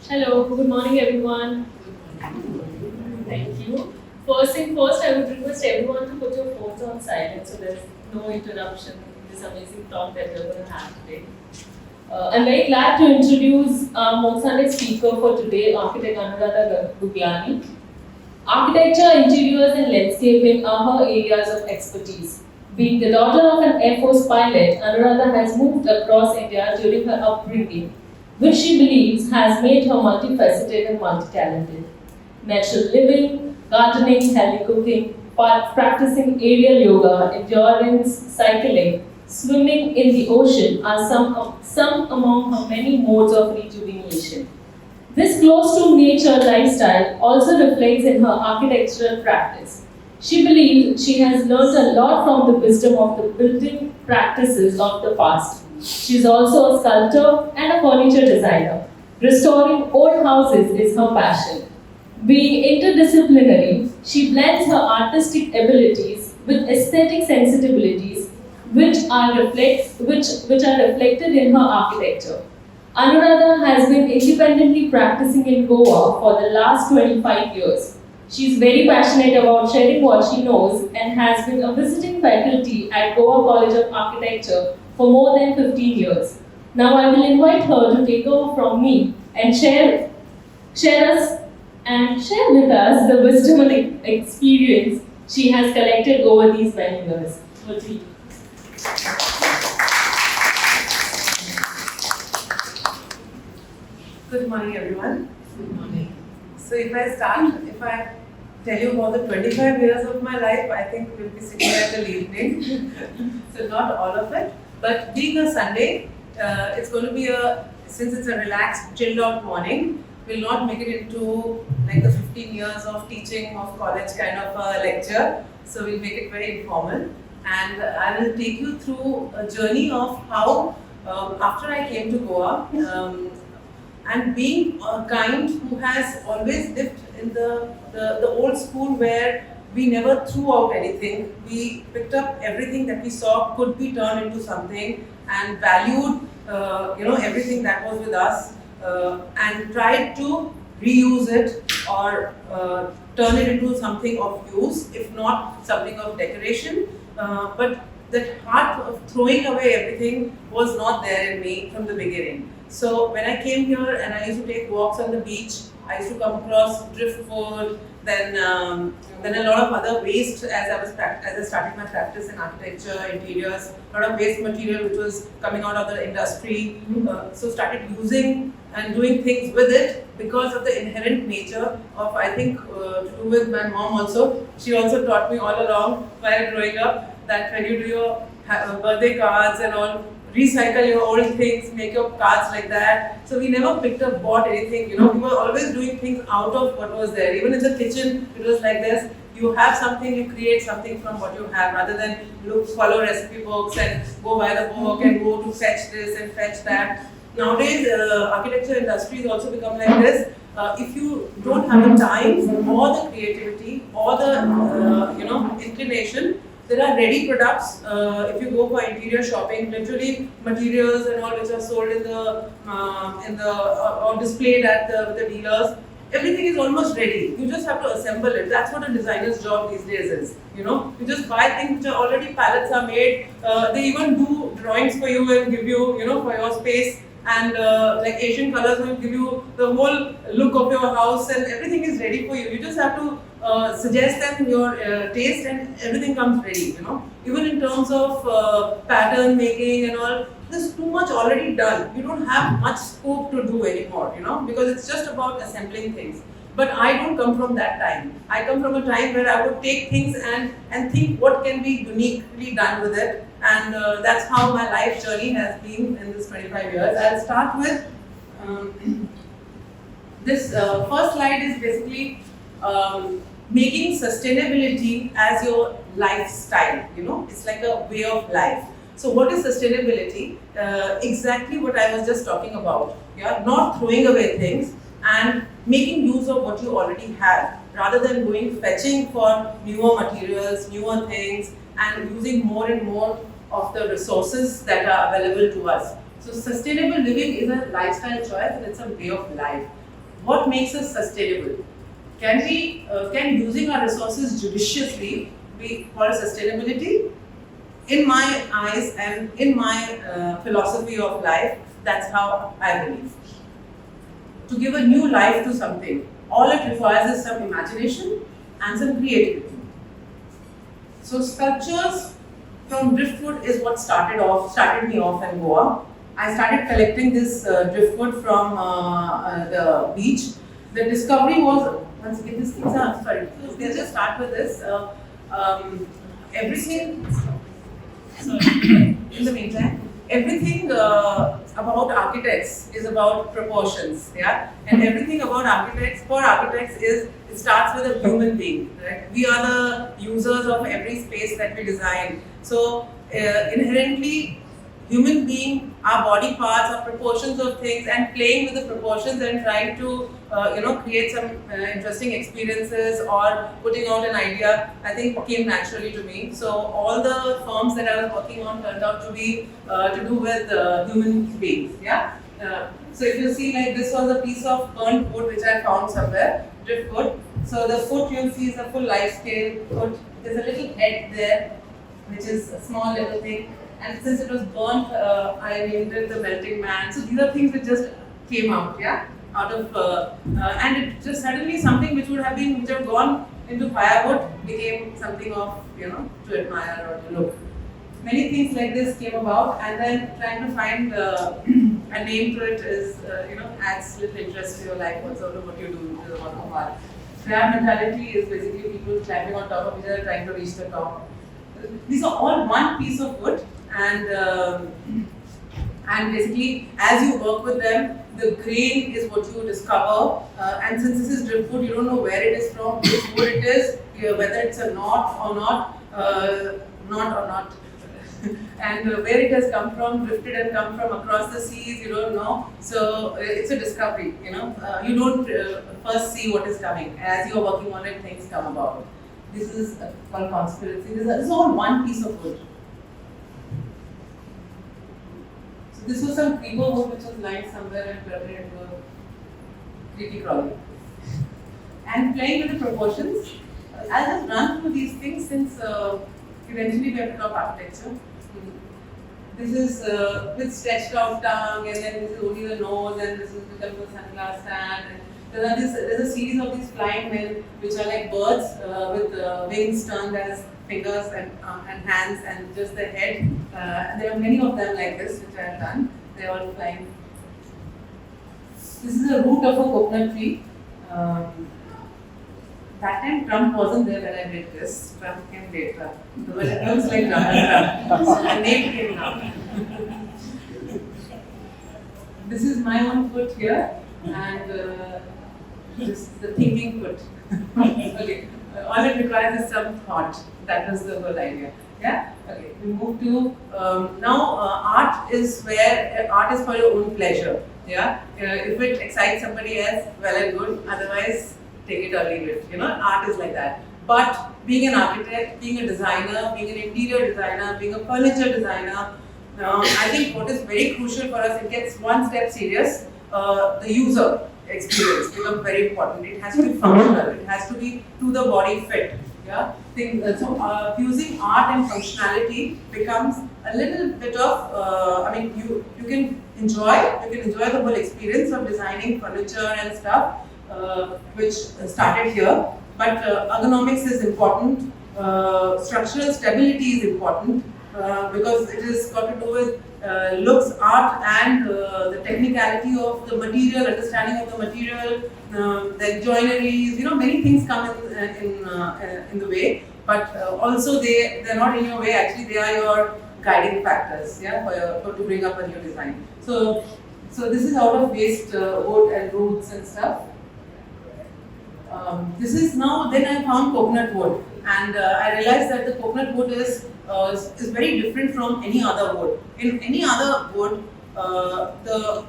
Hello, good morning everyone. Thank you. First thing first, I would request everyone to put your phones on silent so there's no interruption in this amazing talk that we're going to have today. I'm very glad to introduce our most Sunday speaker for today, architect Anuradha Guglani. Architecture, interiors, and landscaping are her areas of expertise. Being the daughter of an Air Force pilot, Anuradha has moved across India during her upbringing, which she believes has made her multifaceted and multi-talented. Natural living, gardening, healthy cooking, practicing aerial yoga, endurance, cycling, swimming in the ocean are some among her many modes of rejuvenation. This close to nature lifestyle also reflects in her architectural practice. She believes she has learned a lot from the wisdom of the building practices of the past. She is also a sculptor and a furniture designer. Restoring old houses is her passion. Being interdisciplinary, she blends her artistic abilities with aesthetic sensibilities which are reflected in her architecture. Anuradha has been independently practicing in Goa for the last 25 years. She is very passionate about sharing what she knows and has been a visiting faculty at Goa College of Architecture for more than 15 years. Now I will invite her to take over from me and share with us the wisdom and experience she has collected over these many years. Over to you. Good morning, everyone. Good morning. So if I tell you about the 25 years of my life, I think we'll be sitting here till evening. So not all of it, but being a Sunday, it's going to be since it's a relaxed, chilled out morning, we'll not make it into like the 15 years of teaching of college kind of a lecture. So we'll make it very informal. And I will take you through a journey of how, after I came to Goa, and being a kind who has always lived in the old school where we never threw out anything. We picked up everything that we saw could be turned into something and valued everything that was with us and tried to reuse it or turn it into something of use, if not something of decoration. But that heart of throwing away everything was not there in me from the beginning. So when I came here and I used to take walks on the beach, I used to come across driftwood, then a lot of other waste as I started my practice in architecture, interiors, a lot of waste material which was coming out of the industry. So started using and doing things with it because of the inherent nature of, I think, to do with my mom also. She also taught me all along while growing up that when you do your birthday cards and all, recycle your old things, make your cards like that. So we never bought anything, we were always doing things out of what was there. Even in the kitchen, it was like this. You have something, you create something from what you have, rather than follow recipe books and go by the book and go to fetch this and fetch that. Nowadays, architecture industry has also become like this. If you don't have the time or the creativity or the inclination, there are ready products. If you go for interior shopping, literally materials and all which are sold or displayed at the dealers, everything is almost ready. You just have to assemble it. That's what a designer's job these days is. You just buy things which are already, palettes are made. They even do drawings for you and give you, for your space. And like Asian colors will give you the whole look of your house, and everything is ready for you. You just have to suggest them your taste, and everything comes ready. Even in terms of pattern making and all, there's too much already done. You don't have much scope to do anymore. Because it's just about assembling things. But I don't come from that time. I come from a time where I would take things and think what can be uniquely done with it. And that's how my life journey has been in this 25 years. I'll start with this first slide is basically making sustainability as your lifestyle. It's like a way of life. So what is sustainability? Exactly what I was just talking about. Yeah, not throwing away things and making use of what you already have, rather than going fetching for newer materials, newer things, and using more and more of the resources that are available to us. So sustainable living is a lifestyle choice and it's a way of life. what makes us sustainable? Can using our resources judiciously be called sustainability? In my eyes and in my philosophy of life, that's how I believe. To give a new life to something, all it requires is some imagination and some creativity. So sculptures from driftwood is what started me off in Goa. I started collecting this driftwood from the beach. The discovery was, once again, this things are, sorry, let's just start with this. Everything, in the meantime, everything about architects is about proportions, yeah? And everything about architects, for architects, is it starts with a human being, right? We are the users of every space that we design. So inherently, human being, our body parts, our proportions of things, and playing with the proportions and trying to create some interesting experiences or putting out an idea, I think came naturally to me. So all the firms that I was working on turned out to be to do with human beings. Yeah. So if you see, like, this was a piece of burnt wood which I found somewhere, driftwood. So the foot you'll see is a full life scale foot. There's a little head there, which is a small little thing. And since it was burnt, I named it the melting man. So these are things which just came out, yeah, out of, and it just suddenly something which would have gone into firewood became something of, to admire or to look. Many things like this came about, and then trying to find a name to it is, adds little interest to your life, what sort of what you do is a lot of art. Crab mentality is basically people climbing on top of each other trying to reach the top. These are all one piece of wood, and basically as you work with them, the grain is what you discover, and since this is driftwood, you don't know where it is from, which wood it is, whether it's a knot or not, and where it has come from, drifted and come from across the seas, you don't know. So it's a discovery, you don't first see what is coming. As you're working on it, things come about. This is one conspiracy. This is all one piece of wood. So this was some creeper wood which was lying somewhere and turned into a creepy crawly. And playing with the proportions, I'll just run through these things since eventually we have to talk architecture. This is with stretched out tongue, and then this is only the nose, and this is become the sunglass stand. There's a series of these flying men which are like birds with wings turned as fingers and hands and just their head. There are many of them like this which I have done. They are all flying. This is the root of a coconut tree. That time Trump wasn't there when I did this. Trump came later. But it looks like Trump. The name came now. This is my own foot here, and this is the thinking foot. Okay. All it requires is some thought. That was the whole idea. Yeah? Okay. We move to now art is where art is for your own pleasure. Yeah? If it excites somebody else, well and good. Otherwise, take it or leave it. Art is like that. But being an architect, being a designer, being an interior designer, being a furniture designer, I think what is very crucial for us, it gets one step serious. The user experience becomes very important. It has to be functional. It has to be to the body fit. Yeah. So fusing art and functionality becomes a little bit of. You can enjoy the whole experience of designing furniture and stuff, which started here. But ergonomics is important. Structural stability is important because it has got to do with looks, art, and the technicality of the material, understanding of the material, the joineries. Many things come in the way, but also they're not in your way. Actually, they are your guiding factors. Yeah, for to bring up a new design. So this is out of waste wood and roots and stuff. This is now. Then I found coconut wood, and I realized that the coconut wood is very different from any other wood. In any other wood, the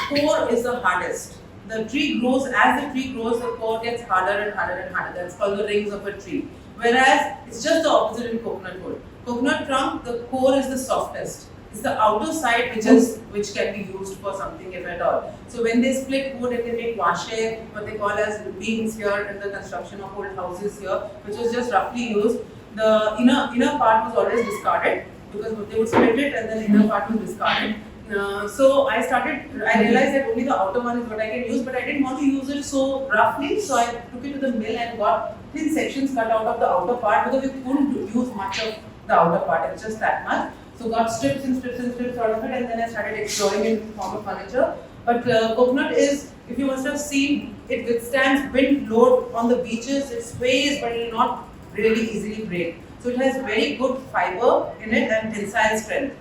core is the hardest. The tree grows, as the tree grows, the core gets harder and harder and harder. That's called the rings of a tree. Whereas it's just the opposite in coconut wood. Coconut trunk, the core is the softest. It's the outer side which can be used for something if at all. So when they split wood and they make washe, what they call as beams here in the construction of old houses here, which was just roughly used, the inner part was always discarded because they would split it and then the inner part was discarded. So I realized that only the outer one is what I can use, but I didn't want to use it so roughly, so I took it to the mill and got thin sections cut out of the outer part because we couldn't use much of the outer part, it's just that much. So got strips and strips and strips out of it, and then I started exploring it in the form of furniture. But coconut is, if you must have seen, it withstands wind load on the beaches, it sways but it will not really easily break. So it has very good fiber in it and tensile strength.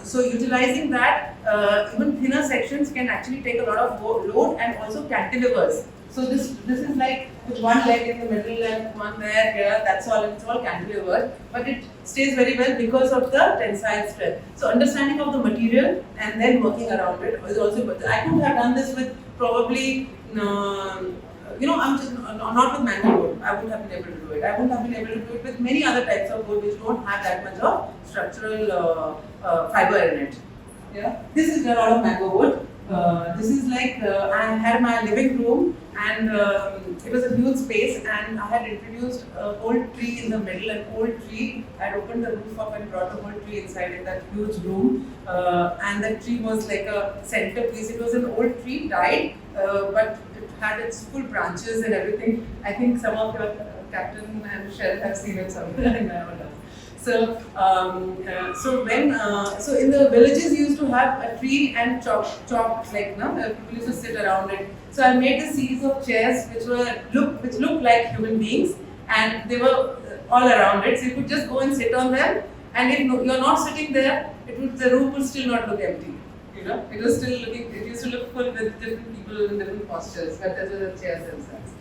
So utilizing that, even thinner sections can actually take a lot of load, and also cantilevers. So this is like with one leg in the middle and one there, here, that's all, it's all cantilever, but it stays very well because of the tensile strength. So understanding of the material and then working around it is also good. I could have done this with probably, I'm just not with mango wood. I wouldn't have been able to do it. I wouldn't have been able to do it with many other types of wood which don't have that much of structural fiber in it. Yeah, this is a lot of mango wood. This is like I had my living room, and it was a huge space, and I had introduced a whole tree in the middle, an old tree. I had opened the roof up and brought the whole tree inside in that huge room, and that tree was like a centerpiece. It was an old tree, died, but it had its full branches and everything. I think some of your captain and Shell have seen it somewhere in my own. So so in the villages you used to have a tree and chalk like people used to sit around it. So I made a series of chairs which looked like human beings, and they were all around it. So you could just go and sit on them, and if you're not sitting there, the room would still not look empty. It was still looking. It used to look full with different people in different postures, but those were the chairs themselves.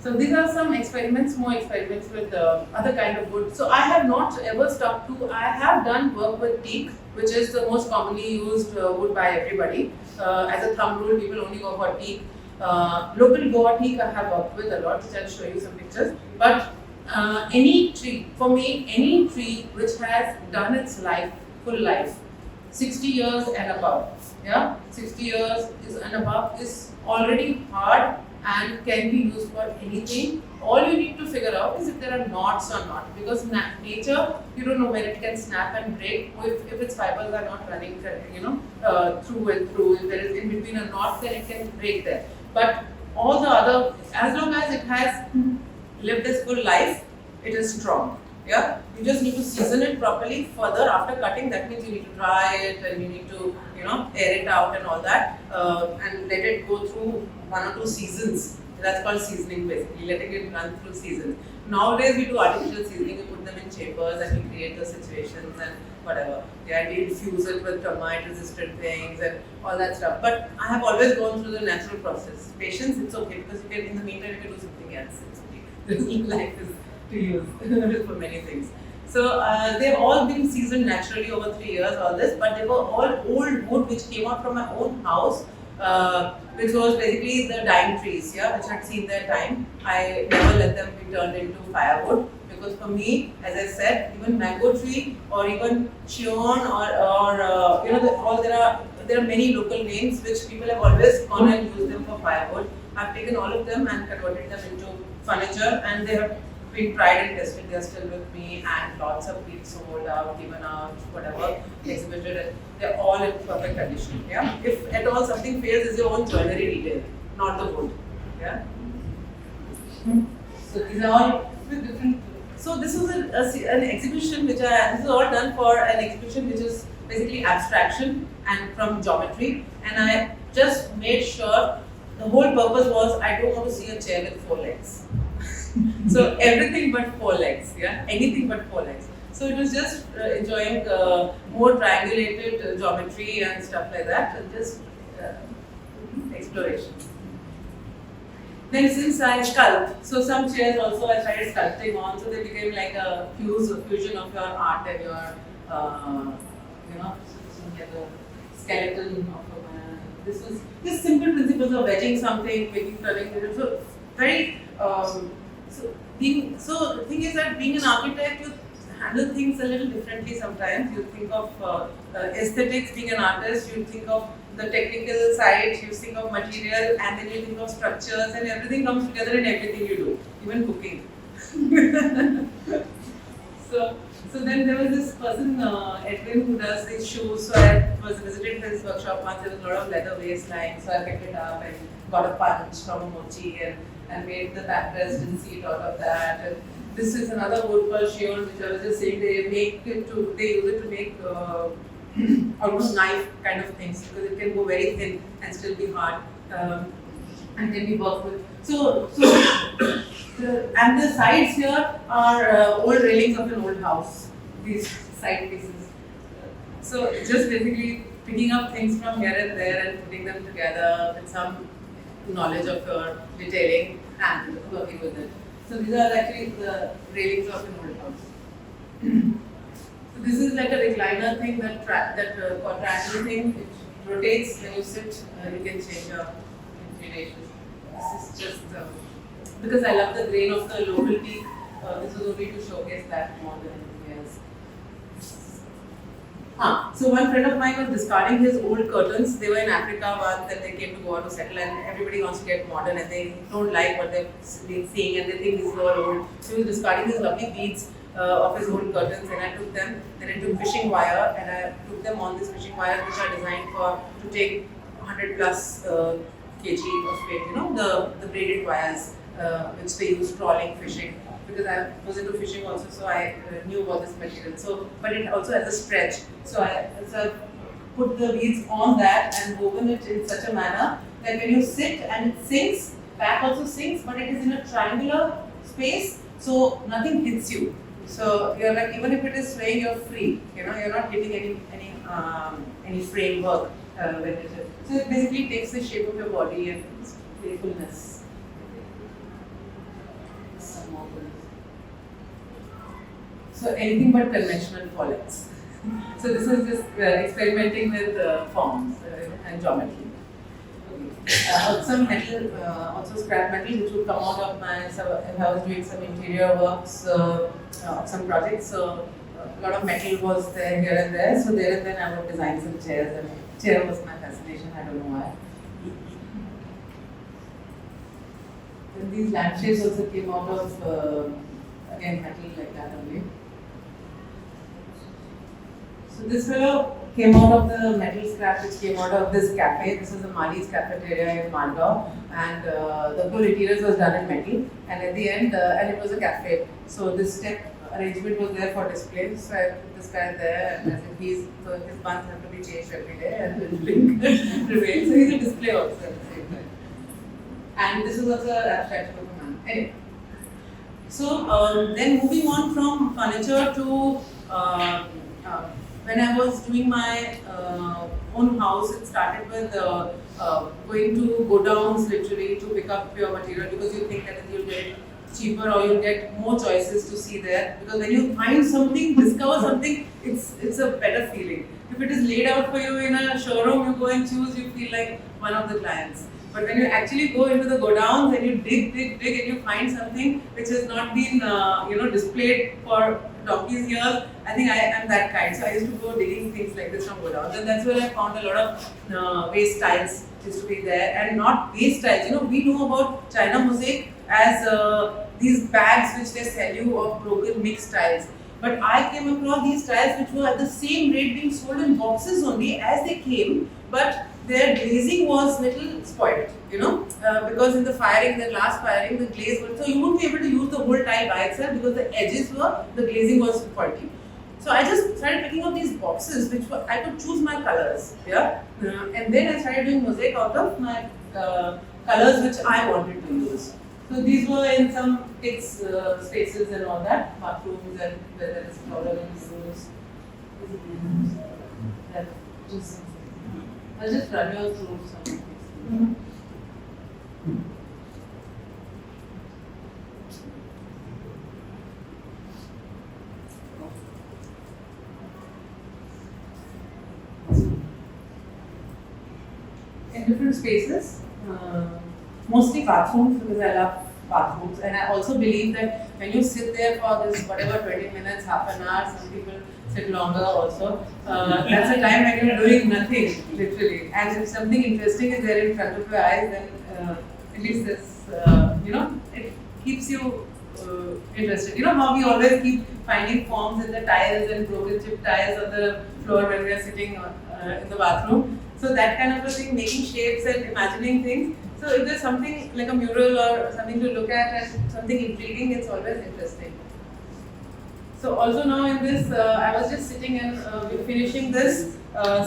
So these are some experiments, more experiments with other kind of wood. So I have not ever stuck to, I have done work with teak, which is the most commonly used wood by everybody. As a thumb rule, people only go for teak. Local Goa teak I have worked with a lot, which I'll show you some pictures. But any tree, for me, any tree which has done its life, full life, 60 years and above, 60 years and above is already hard and can be used for anything. All you need to figure out is if there are knots or not, because nature, you don't know when it can snap and break, or if its fibers are not running through and through. If there is in between a knot, then it can break there. But all the other, as long as it has lived its full life, it is strong. Yeah, you just need to season it properly. Further, after cutting, that means you need to dry it and you need to, air it out and all that, and let it go through 1 or 2 seasons. That's called seasoning, basically, letting it run through seasons. Nowadays, we do artificial seasoning. We put them in chambers and we create the situations and whatever. Yeah, we infuse it with termite-resistant things and all that stuff. But I have always gone through the natural process. Patience, it's okay, because you can, in the meantime, you can do something else. It's okay. Life is to use for many things. So they've all been seasoned naturally over 3 years, all this, but they were all old wood which came out from my own house, which was basically the dying trees, which had seen their time. I never let them be turned into firewood, because for me, as I said, even mango tree or even chion there are many local names which people have always gone and used them for firewood. I've taken all of them and converted them into furniture, and they have been tried and tested. They are still with me, and lots of been sold out, given out, whatever, exhibited, and they're all in perfect condition. Yeah. If at all something fails, is your own joinery retail, not the wood. Yeah. So these are all different. So this was an exhibition which this is all done for an exhibition which is basically abstraction and from geometry, and I just made sure the whole purpose was I don't want to see a chair with 4 legs. So everything but 4 legs, anything but 4 legs. So it was just enjoying more triangulated geometry and stuff like that, and just exploration. Then since I sculpt, so some chairs also I started sculpting on, so they became like a fusion of your art and your, like a skeleton of a man. This was just simple principles of wedging something, making, turning it. So very. So the thing is that being an architect, you handle things a little differently sometimes. You think of aesthetics, being an artist, you think of the technical side, you think of material, and then you think of structures, and everything comes together in everything you do, even cooking. So then there was this person, Edwin, who does these shoes. So I was visited his workshop once. There was a lot of leather waistline, so I picked it up and got a punch from a mochi and made the backrest and seat out of that. And this is another wood called shield, which I was just saying they use it to make almost knife kind of things, because it can go very thin and still be hard, and can be worked with. And the sides here are old railings of an old house, these side pieces. So just basically picking up things from here and there and putting them together with some knowledge of your detailing and working with it. So these are actually the railings of an old house. So this is like a recliner thing, that quadrangular thing, it rotates when you sit, you can change your inclination. This is just because I love the grain of the local tea. This was only to showcase that more than anything else. So one friend of mine was discarding his old curtains. They were in Africa once and they came to go out to settle, and everybody wants to get modern and they don't like what they've been seeing and they think this is all old. So he was discarding his lovely beads of his old curtains, and I took them, then I took fishing wire and I took them on this fishing wire, which are designed to take 100 plus kg of weight, you know, the braided wires which they use trawling, fishing. Because I was into fishing also, so I knew about this material. So, but it also has a stretch. So I put the beads on that and woven it in such a manner that when you sit and it sinks, back also sinks, but it is in a triangular space, so nothing hits you. So you're like, even if it is swaying, you're free. You know, you're not hitting any framework when it is. So it basically takes the shape of your body and its playfulness. So anything but conventional fallets. So this is just experimenting with forms and geometry. Some metal, also scrap metal, which would come out of if I was doing some interior works, some projects. So a lot of metal was there here and there. So there and then I would design some chairs, and chair was my fascination. I don't know why. Then these lampshades also came out of again metal like that only. So this fellow came out of the metal scrap which came out of this cafe. This is the Mali's cafeteria in Malgaon, and the whole interior was done in metal. And at the end, and it was a cafe. So this step arrangement was there for display. So I put this guy there, and as if his buns have to be changed every day, and the drink remains. So he's a display also at the same time. And this is also an abstraction of a man. Anyway. So then moving on from furniture to when I was doing my own house, it started with going to go downs literally to pick up your material, because you think that you'll get it cheaper or you'll get more choices to see there. Because when you find something, discover something, it's a better feeling. If it is laid out for you in a showroom, you go and choose, you feel like one of the clients. But when you actually go into the go downs and you dig and you find something which has not been displayed for donkey's years, I think I am that kind. So I used to go digging things like this from go downs, and that's where I found a lot of waste tiles used to be there, and not waste tiles. You know, we know about China mosaic as these bags which they sell you of broken mixed tiles. But I came across these tiles which were at the same rate being sold in boxes only as they came, but their glazing was little spoiled, because in the glass firing, the glaze was, so you wouldn't be able to use the whole tile by itself because the glazing was faulty. So I just started picking up these boxes which I could choose my colors, and then I started doing mosaic out of my colors which I wanted to use. So these were in some kids' spaces and all that, bathrooms and where there is floral and rooms. I'll just run you through some of these. In different spaces, mostly bathrooms, because I love bathrooms. And I also believe that when you sit there for this whatever 20 minutes, half an hour, some people sit longer also. That's a time when you're doing nothing, literally. And if something interesting is there in front of your eyes, then at least this, it keeps you interested. You know how we always keep finding forms in the tiles and broken chip tiles on the floor when we are sitting in the bathroom. So that kind of a thing, making shapes and imagining things. So if there's something like a mural or something to look at and something intriguing, it's always interesting. So also now in this, I was just sitting and finishing this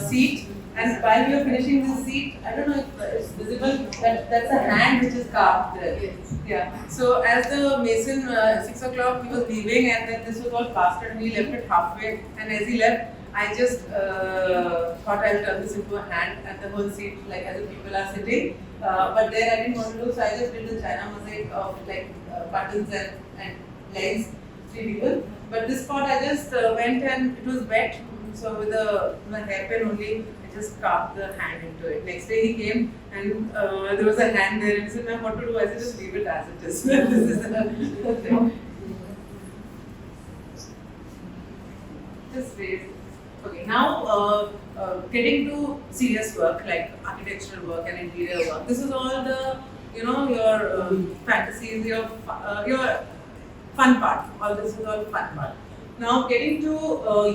seat. And while we are finishing this seat, I don't know if it's visible, that's a hand which is carved there. Yes. Yeah. So as the mason, 6 o'clock, he was leaving, and then this was all plastered, and he left it halfway. And as he left, I just thought I'll turn this into a hand and the whole seat, like as if people are sitting. But there I didn't want to do, so I just did the China mosaic of like buttons and legs, 3 people. But this spot I just went and it was wet, so with a hairpin only, I just carved the hand into it. Next day he came and there was a hand there, and he said, "Ma'am, what to do?" I said, "Just leave it as it is." This is the thing. Just wait. Okay, now getting to serious work like architectural work and interior work. This is all the your fantasies, your fun part. All this is all fun part. Now getting to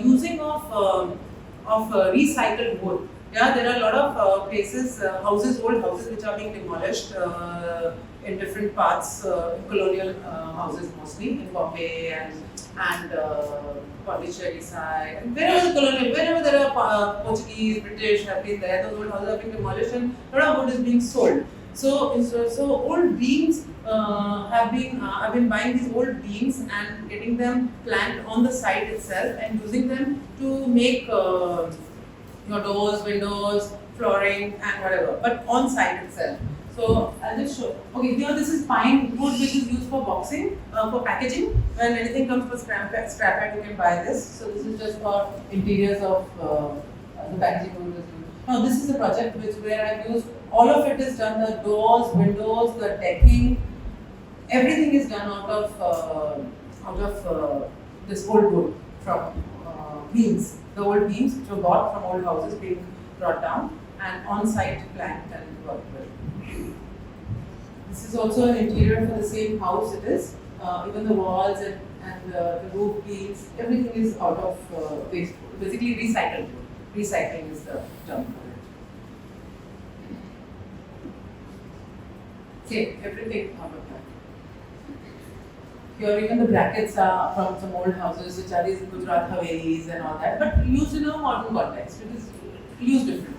using of recycled wood. Yeah, there are a lot of places, old houses which are being demolished in different parts, colonial houses mostly in Bombay and Pondicherry side. And wherever there are Portuguese, British have been there, those old houses have been demolished and a lot of wood is being sold. So old beams I've been buying these old beams and getting them planked on the site itself and using them to make your doors, windows, flooring and whatever, but on site itself. So I'll just show. Okay, here this is pine wood which is used for boxing, for packaging. When anything comes for scrap pack, you can buy this. So this is just for interiors of the packaging wood is used. Now this is a project where I've used, all of it is done, the doors, windows, the decking, everything is done out of this old wood from beams. The old beams which were bought from old houses being brought down and on-site planked and worked with. This is also an interior for the same house it is. Even the walls and the roof beams, everything is out of waste wood, basically recycled wood. Recycling is the term for it. Okay, everything out of that. Here even the brackets are from some old houses which are these Gujarat Havelis and all that, but used in a modern context. It is used differently.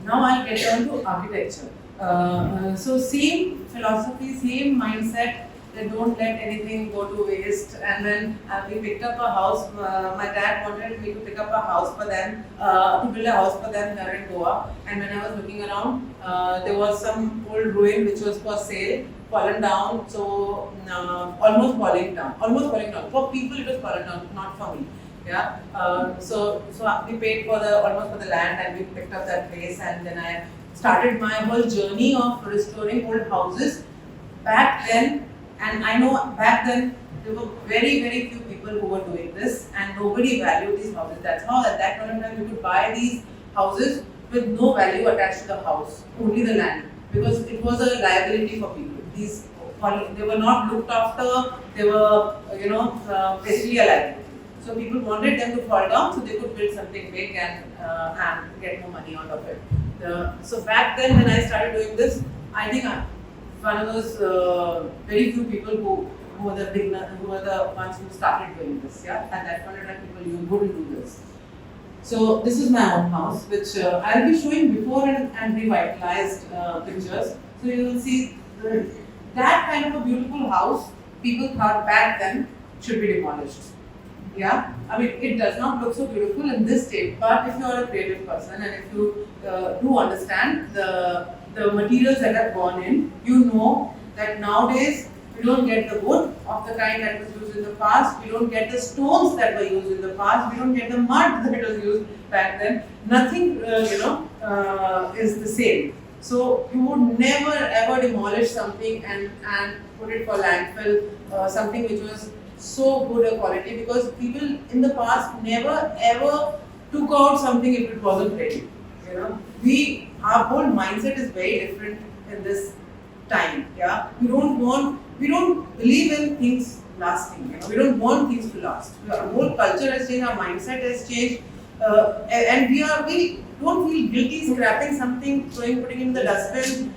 Now I'll get on to architecture. So same philosophy, same mindset. They don't let anything go to waste. And when we picked up a house, my dad wanted me to pick up a house for them, to build a house for them here in Goa. And when I was looking around, there was some old ruin which was for sale, fallen down. So almost falling down. For people, it was fallen down, not for me. Yeah. So we paid for almost for the land, and we picked up that place. And then I started my whole journey of restoring old houses. Back then. And I know back then there were very, very few people who were doing this and nobody valued these houses. That's how at that point in time you could buy these houses with no value attached to the house, only the land, because it was a liability for people. They were not looked after, they were, basically a liability. So people wanted them to fall down so they could build something big and get more money out of it. So back then when I started doing this, I think one of those very few people who were the ones who started doing this. Yeah, at that point in time, people wouldn't do this. So this is my own house, which I'll be showing before and revitalized pictures. So you will see that kind of a beautiful house. People thought back then should be demolished. Yeah, I mean it does not look so beautiful in this state. But if you are a creative person and if you do understand the materials that have gone in, you know that nowadays we don't get the wood of the kind that was used in the past, we don't get the stones that were used in the past, we don't get the mud that was used back then. Nothing, is the same. So you would never ever demolish something and put it for landfill, something which was so good a quality, because people in the past never ever took out something if it wasn't ready. You know, our whole mindset is very different in this time. Yeah, we don't believe in things lasting. You know, we don't want things to last. Our whole culture has changed. Our mindset has changed, and we don't feel guilty scrapping something, putting it in the dustbin.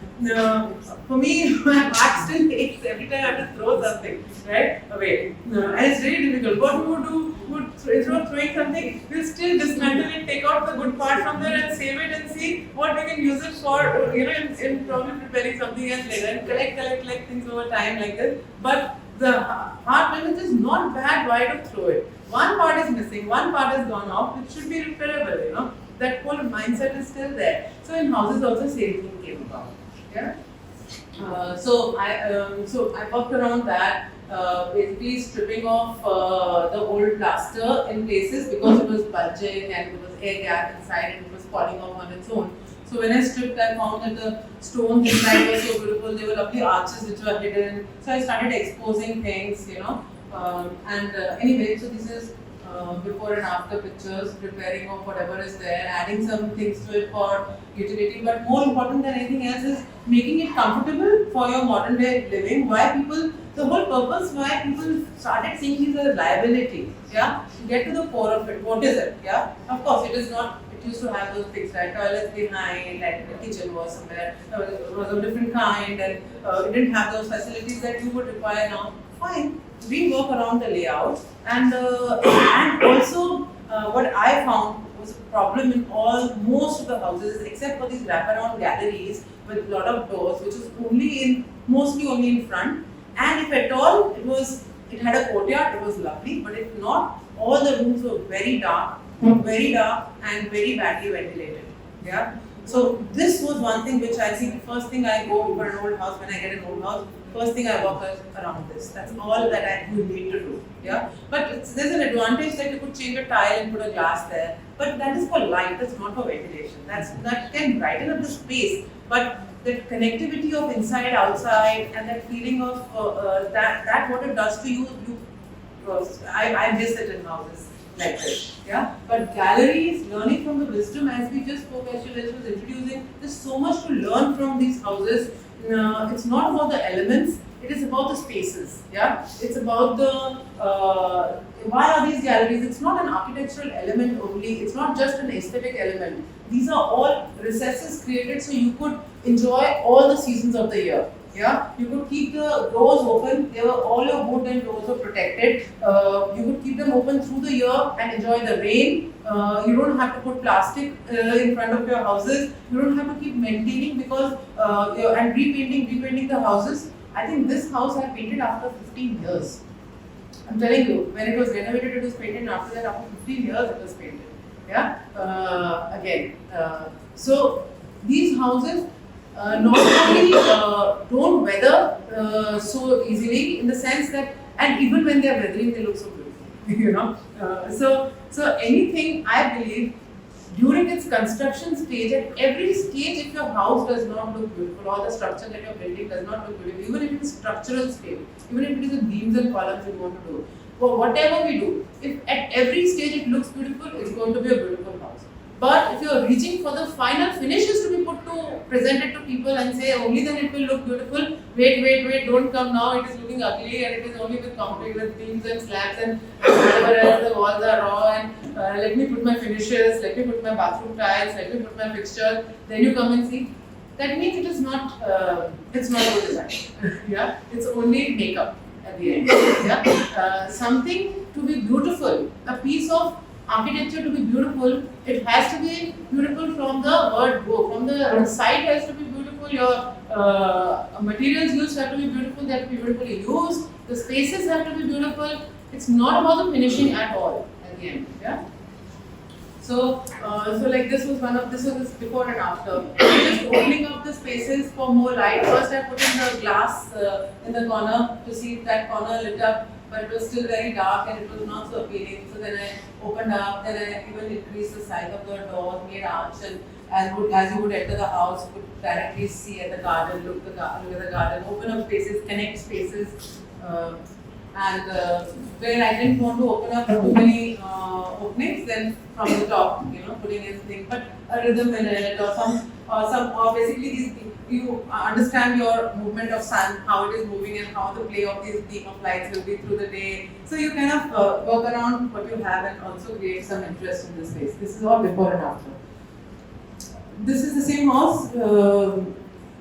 For me, my heart still aches every time I have to throw something away. And it's really difficult. What we would do, instead of throwing something, we'll still dismantle it, take out the good part from there and save it and see what we can use it for, in probably preparing something else later, and collect things over time like this. But the heart, when it is not bad, why to throw it? One part is missing, one part has gone off, it should be repairable, That whole mindset is still there. So in houses also same thing came about. Yeah. So I worked around that, basically stripping off the old plaster in places because it was bulging and there was air gap inside and it was falling off on its own. So when I stripped, I found that the stones inside were so beautiful. There were lovely arches which were hidden. So I started exposing things, Anyway, so this is before and after pictures, preparing of whatever is there, adding some things to it for utility. But more important than anything else is making it comfortable for your modern day living. The whole purpose why people started seeing these as a liability. Yeah, to get to the core of it. What is it? Yeah, of course, it is not. It used to have those things, right? Toilets behind, like the kitchen was somewhere, it was of different kind, and it didn't have those facilities that you would require now. Fine, we work around the layout, and also what I found was a problem in most of the houses, except for these wraparound galleries with a lot of doors, which is mostly only in front, and if at all it had a courtyard, it was lovely, but if not, all the rooms were very dark and very badly ventilated. Yeah. So this was one thing which I think the first thing I go for an old house, when I get an old house, first thing I walk around this. That's all that you need to do. Yeah. But there's an advantage that you could change a tile and put a glass there. But that is for light, that's not for ventilation. That can brighten up the space. But the connectivity of inside, outside, and that feeling of that what it does to you, I miss it in houses like this. Yeah. But galleries, learning from the wisdom, as we just spoke, as she was introducing, there's so much to learn from these houses. It's not about the elements, it is about the spaces. Yeah. It's about the why are these galleries? It's not an architectural element only, it's not just an aesthetic element. These are all recesses created so you could enjoy all the seasons of the year. Yeah, you could keep the doors open. All your wood and doors were protected. You could keep them open through the year and enjoy the rain. You don't have to put plastic in front of your houses. You don't have to keep maintaining and repainting the houses. I think this house I painted after 15 years. I'm telling you, when it was renovated, it was painted. After that, after 15 years, it was painted. Yeah. So these houses not only don't weather so easily, in the sense that, and even when they are weathering, they look so beautiful. So anything, I believe, during its construction stage, at every stage, if your house does not look beautiful, or the structure that you're building does not look beautiful, even if it is structural stage, even if it is in beams and columns you want to do, for whatever we do, if at every stage it looks beautiful, it's going to be a beautiful house. But if you're reaching for the final finishes to be presented to people and say only then it will look beautiful, wait, don't come now, it is looking ugly and it is only with concrete, with beams and slabs and whatever else, the walls are raw, and let me put my finishes, let me put my bathroom tiles, let me put my fixtures, then you come and see. That means it is not, it's not good design. Yeah, it's only makeup at the end. Yeah, something to be beautiful, a piece of architecture to be beautiful, it has to be beautiful from the word go. From the site has to be beautiful, your materials used have to be beautiful, they have to be beautifully used, the spaces have to be beautiful. It's not about the finishing at all at the end. Yeah. So like this was before and after. Just opening up the spaces for more light. First I put in the glass in the corner to see if that corner lit up but it was still very dark and it was not so appealing. So then I opened up, then I even increased the size of the door, made arch, and as you would enter the house, you could directly see at the garden, look at the garden, open up spaces, connect spaces. And where I didn't want to open up too many openings, then from the top, putting in things, but a rhythm in it or basically these you understand your movement of sun, how it is moving and how the play of these beam of lights will be through the day. So you kind of work around what you have and also create some interest in the space. This is all before and after. This is the same house.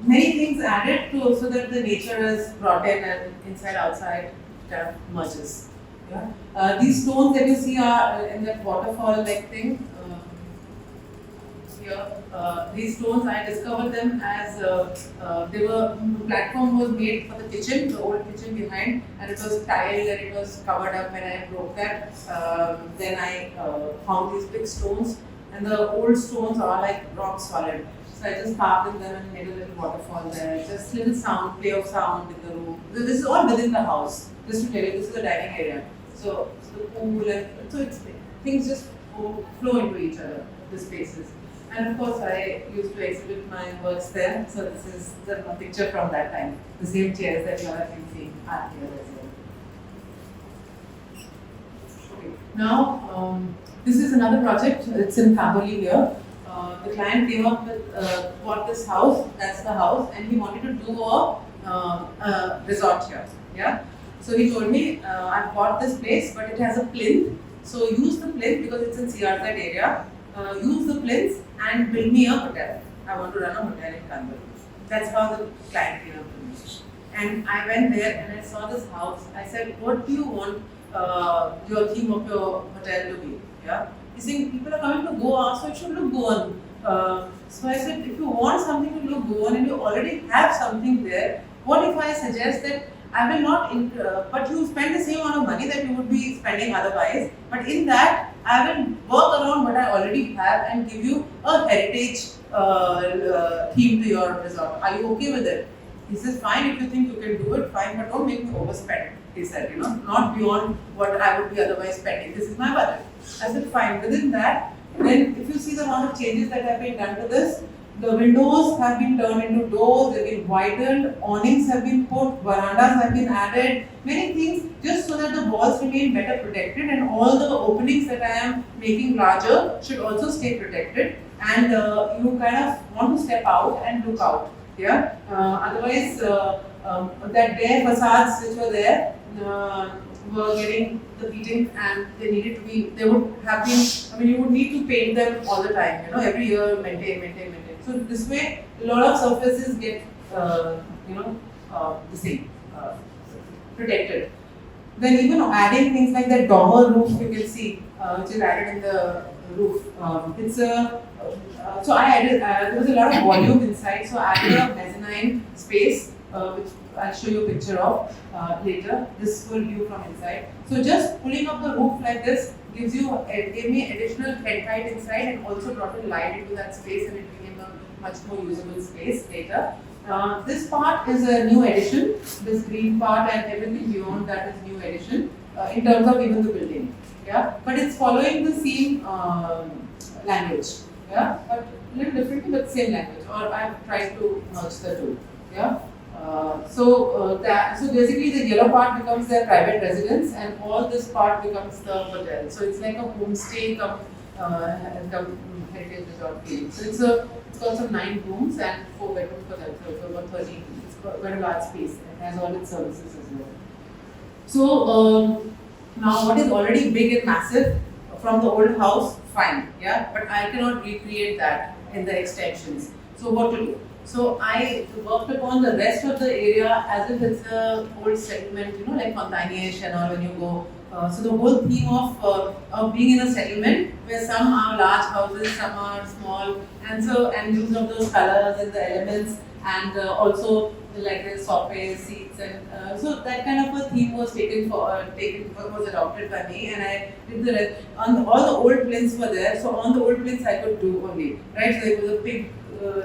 Many things added to so that the nature is brought in and inside outside kind of merges. Yeah. These stones that you see are in that waterfall like thing. Here, these stones I discovered them as the platform was made for the kitchen, the old kitchen behind, and it was tiled and it was covered up. When I broke that, then I found these big stones, and the old stones are like rock solid. So I just carved in them and made a little waterfall there. Just little sound, play of sound in the room. This is all within the house. Just to tell you, this is the dining area. So the pool and so it's things just flow into each other, the spaces. And of course, I used to exhibit my works there. So this is a picture from that time. The same chairs that you are seeing are here as well. Okay. Now, this is another project. It's in Kabuli here. The client came up with bought this house. That's the house, and he wanted to do a resort here. Yeah. So he told me, I've bought this place, but it has a plinth. So use the plinth because it's in CRZ area. Use the plinth and build me a hotel. I want to run a hotel in Kanpur. That's how the client came up to me. And I went there and I saw this house. I said, what do you want your theme of your hotel to be? Yeah. He's saying people are coming to Goa, so it should look Goan. So I said, if you want something to look Goan and you already have something there, what if I suggest that I will not, but you spend the same amount of money that you would be spending otherwise, but in that I will work around what I already have and give you a heritage theme to your resort. Are you okay with it? He says, fine, if you think you can do it, fine, but don't make me overspend. He said, not beyond what I would be otherwise spending. This is my budget. I said, fine. Within that, then if you see the amount of changes that have been done to this, the windows have been turned into doors, they've been widened, awnings have been put, verandas have been added, many things just so that the walls remain better protected and all the openings that I am making larger should also stay protected, and you kind of want to step out and look out. Yeah. Otherwise, that bare facades which were there were getting the beating, and they needed to be. They would have been. I mean, you would need to paint them all the time. Every year, maintain. So this way, a lot of surfaces get, the same, protected. Then even adding things like that dormer roof, you can see, which is added in the roof. It's a so I added. There was a lot of volume inside, so I added a mezzanine space, which I'll show you a picture of later. This full view from inside. So just pulling up the roof like this gave me additional head height inside and also brought a light into that space, and it became a much more usable space later. This part is a new addition. This green part and everything beyond that is new addition in terms of even the building. Yeah, but it's following the same language. Yeah, but a little differently, but same language. Or I've tried to merge the two. Yeah. So basically the yellow part becomes their private residence and all this part becomes the hotel. So it's like a homestay come heritage resort feeling. So it's got some 9 rooms and 4 bedrooms for them. So about 13. It's quite a large space. It has all its services as well. So now what is already big and massive from the old house, fine, yeah, but I cannot recreate that in the extensions. So what to do? So I worked upon the rest of the area as if it's an old settlement, like Fontanier or when you go. So the whole theme of being in a settlement where some are large houses, some are small, and use of those colors and the elements, and also like the sofas, seats, and so that kind of a theme was was adopted by me, and I did the rest. All the old plinths were there, so on the old plinths I could do only, right? So it was a big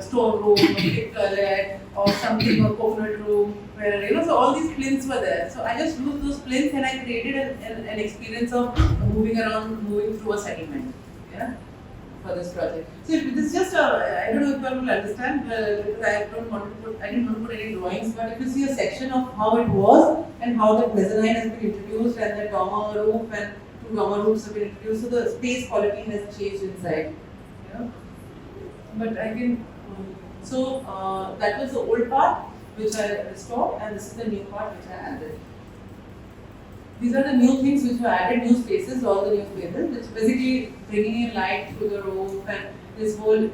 stone room, a big toilet, or something, a coconut room, where so all these plinths were there. So I just used those plinths and I created an experience of moving around, moving through a settlement. Yeah. For this project. So this is just I don't know if people will understand because I didn't want to put any drawings, but if you see a section of how it was and how the mezzanine has been introduced and the dormer roof and 2 dormer roofs have been introduced, so the space quality has changed inside. But I can, that was the old part which I restored, and this is the new part which I added. These are the new things which were added, new spaces, all the new spaces, which basically bringing in light through the roof and this whole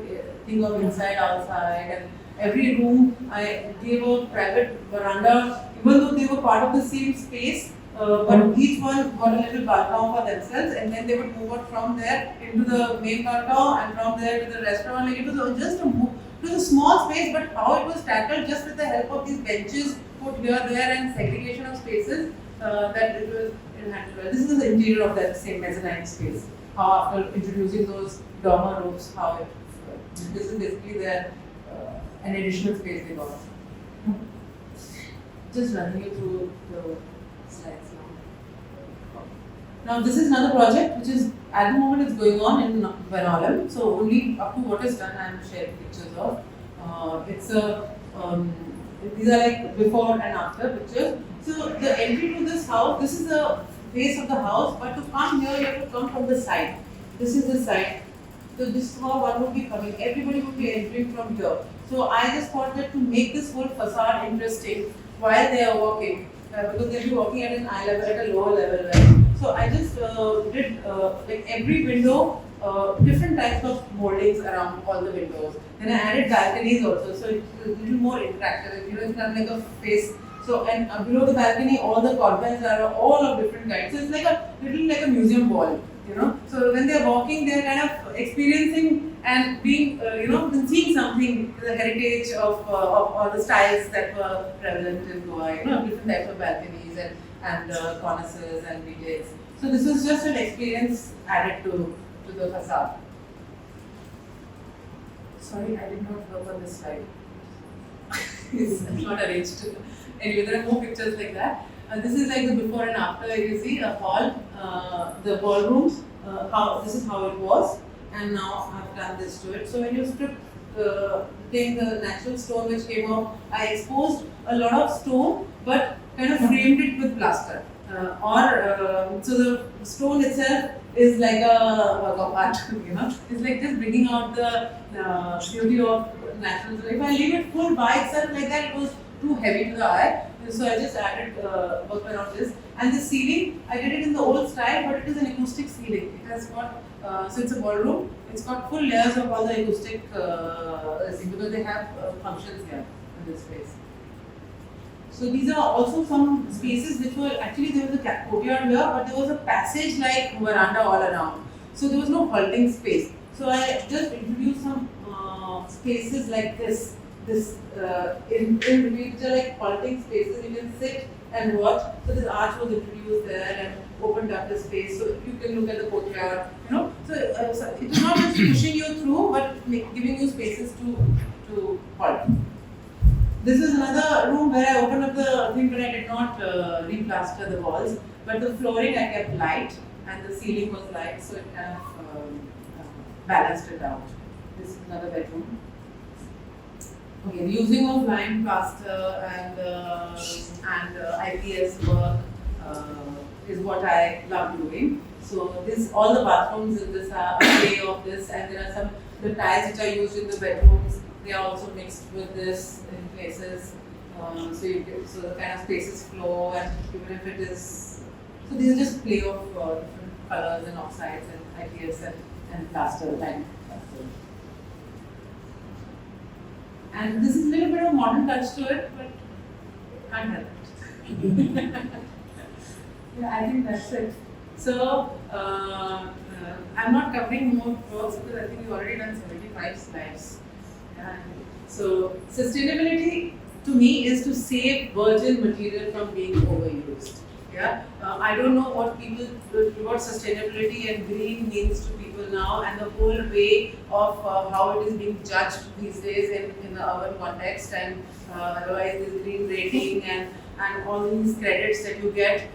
thing of inside, outside, and every room I gave a private veranda, even though they were part of the same space, but each one got a little balcony for themselves, and then they would move out from there into the main balcony and from there to the restaurant. Like it was just a move. It was a small space, but how it was tackled just with the help of these benches put here, there, and segregation of spaces. That it was enhanced. This is the interior of that same mezzanine space. How after introducing those dormer roofs, how it. This is basically their an additional space they got. Just running you through the slides now. Now this is another project which is at the moment it's going on in Vanalam. So only up to what is done I am sharing pictures of. It's a these are like before and after pictures. So the entry to this house, this is the face of the house, but to come here you have to come from the side. This is the side. So this is how one would be coming. Everybody would be entering from here. So I just thought that to make this whole facade interesting while they are walking, because they'll be walking at an eye level, at a lower level, right? So I just did like every window, different types of moldings around all the windows. Then I added balconies also, so it's a little more interactive. It's not like a face. So and below the balcony, all the corbels are all of different kinds. So it's like a little like a museum wall, So when they're walking, they're kind of experiencing and being, seeing something, the heritage of all the styles that were prevalent in Goa. Different types of balconies and cornices and details. So this was just an experience added to the facade. Sorry, I did not work on this slide. It's not arranged. Anyway, there are more pictures like that. This is like the before and after. You see a hall, the ballrooms. This is how it was, and now I've done this to it. So when you strip, take the natural stone which came out, I exposed a lot of stone, but kind of framed it with plaster. So the stone itself is like a work of art. It's like just bringing out the beauty of natural. So if I leave it full by itself like that, it was too heavy to the eye. So I just added work around this. And the ceiling, I did it in the old style, but it is an acoustic ceiling. It has got, so it's a ballroom. It's got full layers of all the acoustic, because they have functions here in this space. So these are also some spaces which were, actually there was a courtyard here, but there was a passage like veranda all around. So there was no halting space. So I just introduced some spaces like this. In between, which are like halting spaces, you can sit and watch. So this arch was introduced there and opened up the space, so you can look at the courtyard. So it is not just pushing you through, but giving you spaces to halt. This is another room where I opened up the thing, but I did not replaster the walls. But the flooring I kept light, and the ceiling was light, so it kind of balanced it out. This is another bedroom. Okay, the using of lime plaster and IPS work is what I love doing. So all the bathrooms in this are a play of this, and there are the tiles which are used in the bedrooms. They are also mixed with this in places, so the kind of spaces flow, and even if it is, so these are just play of different colors and oxides and IPS and plaster, lime plaster. And this is a little bit of modern touch to it, but can't help it. Yeah, I think that's it. So, I'm not covering more works because I think we've already done 75 slides. And so, sustainability to me is to save virgin material from being overused. Yeah, I don't know what sustainability and green means to people now, and the whole way of how it is being judged these days in the urban context, and otherwise this green rating and all these credits that you get.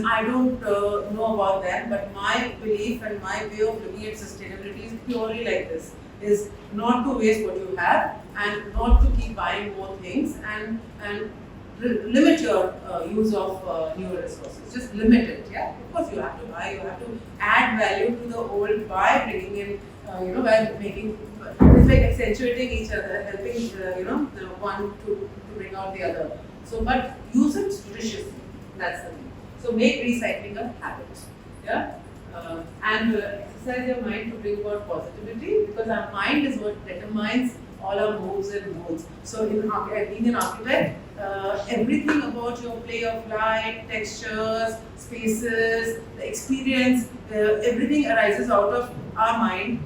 I don't know about them, but my belief and my way of looking at sustainability is purely like this: is not to waste what you have, and not to keep buying more things, and limit your use of newer resources. Just limit it. Yeah, of course you have to buy. You have to add value to the old by bringing in, by making. It's like accentuating each other, helping the one to bring out the other. So, but use it judiciously. That's the thing. So make recycling a habit. Yeah. And exercise your mind to bring about positivity, because our mind is what determines all our moves and moods. So, being an architect, everything about your play of light, textures, spaces, the experience, everything arises out of our mind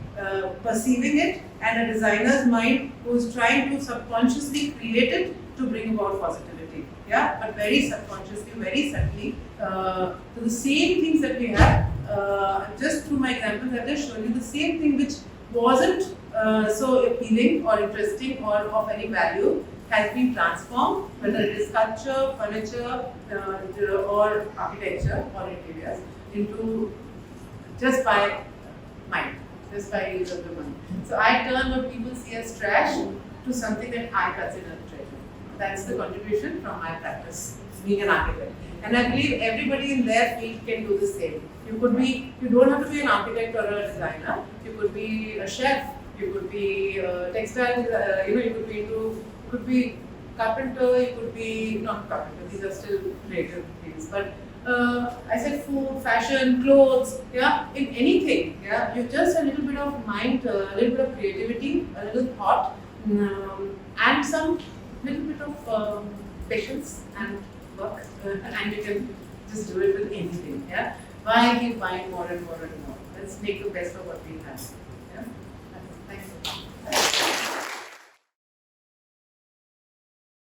perceiving it, and a designer's mind who is trying to subconsciously create it to bring about positivity. Yeah, but very subconsciously, very subtly. So the same things that we have, just through my examples, I've just shown you the same thing which wasn't so appealing or interesting or of any value has been transformed, whether it is sculpture, furniture, or architecture or interiors, into just by mind, just by use of the mind. So I turn what people see as trash to something that I consider treasure. That's the contribution from my practice, being an architect. And I believe everybody in their field can do the same. You don't have to be an architect or a designer. You could be a chef. You could be textile. You could be carpenter. You could be not carpenter. These are still creative fields. But I said food, fashion, clothes. Yeah, in anything. Yeah, you just a little bit of mind, a little bit of creativity, a little thought, and some little bit of patience and work, and you can just do it with anything. Yeah, why keep buying more and more and more? Let's make the best of what we have. Yeah, thanks.